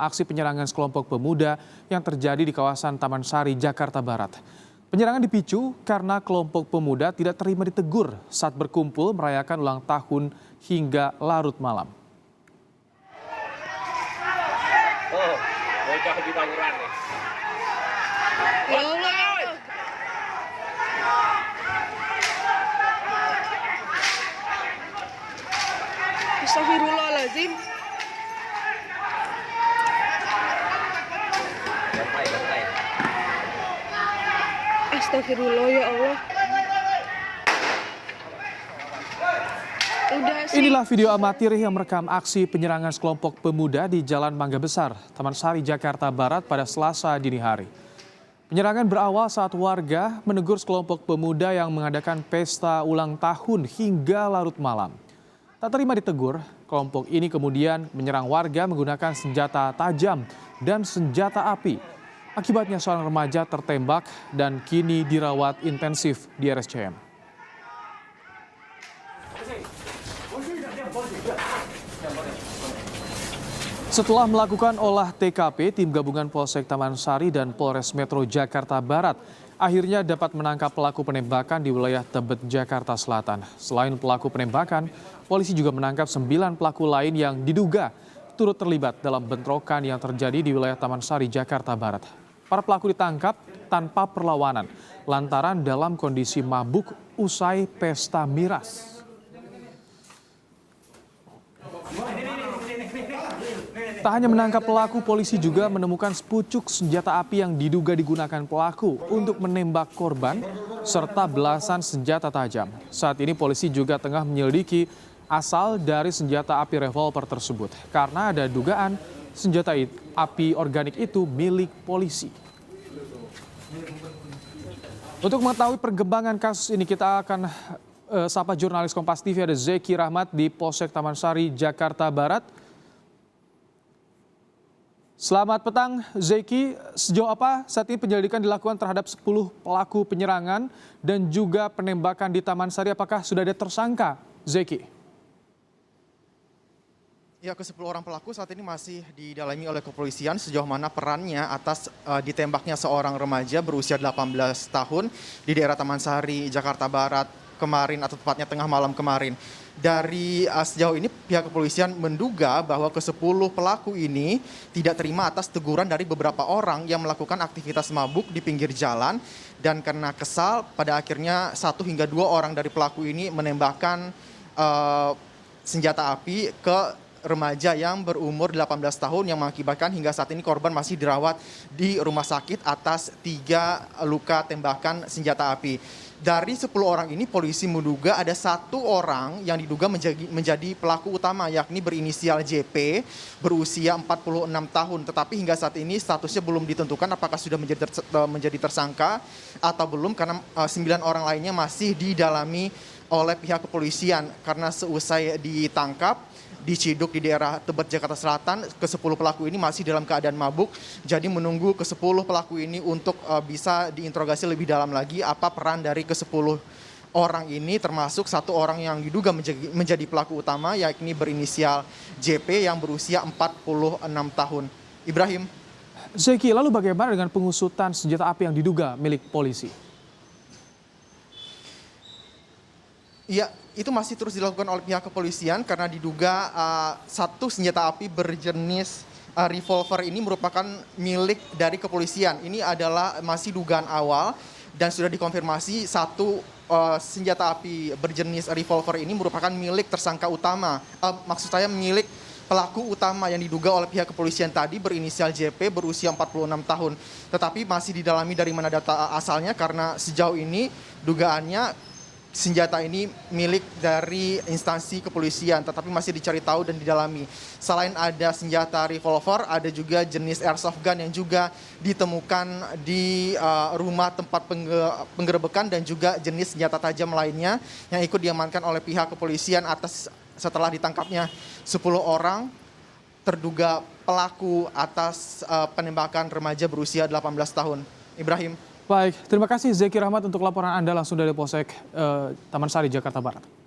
aksi penyerangan sekelompok pemuda yang terjadi di kawasan Taman Sari, Jakarta Barat. Penyerangan dipicu karena kelompok pemuda tidak terima ditegur saat berkumpul merayakan ulang tahun hingga larut malam. Oh, bocah di tawuran nih. Astagfirullahaladzim. Bantai. Astagfirullah ya Allah. Inilah video amatir yang merekam aksi penyerangan sekelompok pemuda di Jalan Mangga Besar, Taman Sari, Jakarta Barat pada Selasa dini hari. Penyerangan berawal saat warga menegur sekelompok pemuda yang mengadakan pesta ulang tahun hingga larut malam. Tak terima ditegur, kelompok ini kemudian menyerang warga menggunakan senjata tajam dan senjata api. Akibatnya seorang remaja tertembak dan kini dirawat intensif di RSCM. Setelah melakukan olah TKP, tim gabungan Polsek Taman Sari dan Polres Metro Jakarta Barat akhirnya dapat menangkap pelaku penembakan di wilayah Tebet, Jakarta Selatan. Selain pelaku penembakan, polisi juga menangkap 9 pelaku lain yang diduga turut terlibat dalam bentrokan yang terjadi di wilayah Taman Sari, Jakarta Barat. Para pelaku ditangkap tanpa perlawanan lantaran dalam kondisi mabuk usai pesta miras. Tak hanya menangkap pelaku, polisi juga menemukan sepucuk senjata api yang diduga digunakan pelaku untuk menembak korban, serta belasan senjata tajam. Saat ini polisi juga tengah menyelidiki asal dari senjata api revolver tersebut, karena ada dugaan senjata api organik itu milik polisi. Untuk mengetahui perkembangan kasus ini, kita akan sapa jurnalis Kompas TV, ada Zeki Rahmat di Polsek Taman Sari, Jakarta Barat. Selamat petang, Zeki. Sejauh apa saat ini penyelidikan dilakukan terhadap 10 pelaku penyerangan dan juga penembakan di Taman Sari? Apakah sudah ada tersangka, Zeki? Ya, ke-10 orang pelaku saat ini masih didalami oleh kepolisian sejauh mana perannya atas ditembaknya seorang remaja berusia 18 tahun di daerah Taman Sari, Jakarta Barat kemarin, atau tepatnya tengah malam kemarin. Dari sejauh ini pihak kepolisian menduga bahwa ke-10 pelaku ini tidak terima atas teguran dari beberapa orang yang melakukan aktivitas mabuk di pinggir jalan, dan karena kesal pada akhirnya 1 hingga 2 orang dari pelaku ini menembakkan senjata api ke remaja yang berumur 18 tahun yang mengakibatkan hingga saat ini korban masih dirawat di rumah sakit atas 3 luka tembakan senjata api. Dari 10 orang ini polisi menduga ada 1 orang yang diduga menjadi pelaku utama, yakni berinisial JP berusia 46 tahun. Tetapi hingga saat ini statusnya belum ditentukan apakah sudah menjadi tersangka atau belum, karena 9 orang lainnya masih didalami oleh pihak kepolisian. Karena seusai ditangkap, diciduk di daerah Tebet, Jakarta Selatan, ke-10 pelaku ini masih dalam keadaan mabuk. Jadi menunggu ke-10 pelaku ini untuk bisa diinterogasi lebih dalam lagi apa peran dari ke-10 orang ini, termasuk 1 orang yang diduga menjadi pelaku utama, yakni berinisial JP yang berusia 46 tahun. Ibrahim. Zeki, lalu bagaimana dengan pengusutan senjata api yang diduga milik polisi? Ya, itu masih terus dilakukan oleh pihak kepolisian karena diduga 1 senjata api berjenis revolver ini merupakan milik dari kepolisian. Ini adalah masih dugaan awal dan sudah dikonfirmasi 1 senjata api berjenis revolver ini merupakan milik tersangka utama. Maksud saya milik pelaku utama yang diduga oleh pihak kepolisian tadi berinisial JP berusia 46 tahun. Tetapi masih didalami dari mana data asalnya, karena sejauh ini dugaannya senjata ini milik dari instansi kepolisian, tetapi masih dicari tahu dan didalami. Selain ada senjata revolver, ada juga jenis airsoft gun yang juga ditemukan di rumah tempat penggerebekan, dan juga jenis senjata tajam lainnya yang ikut diamankan oleh pihak kepolisian atas setelah ditangkapnya 10 orang terduga pelaku atas penembakan remaja berusia 18 tahun. Ibrahim. Baik, terima kasih Zeki Rahmat untuk laporan Anda langsung dari Polsek Taman Sari, Jakarta Barat.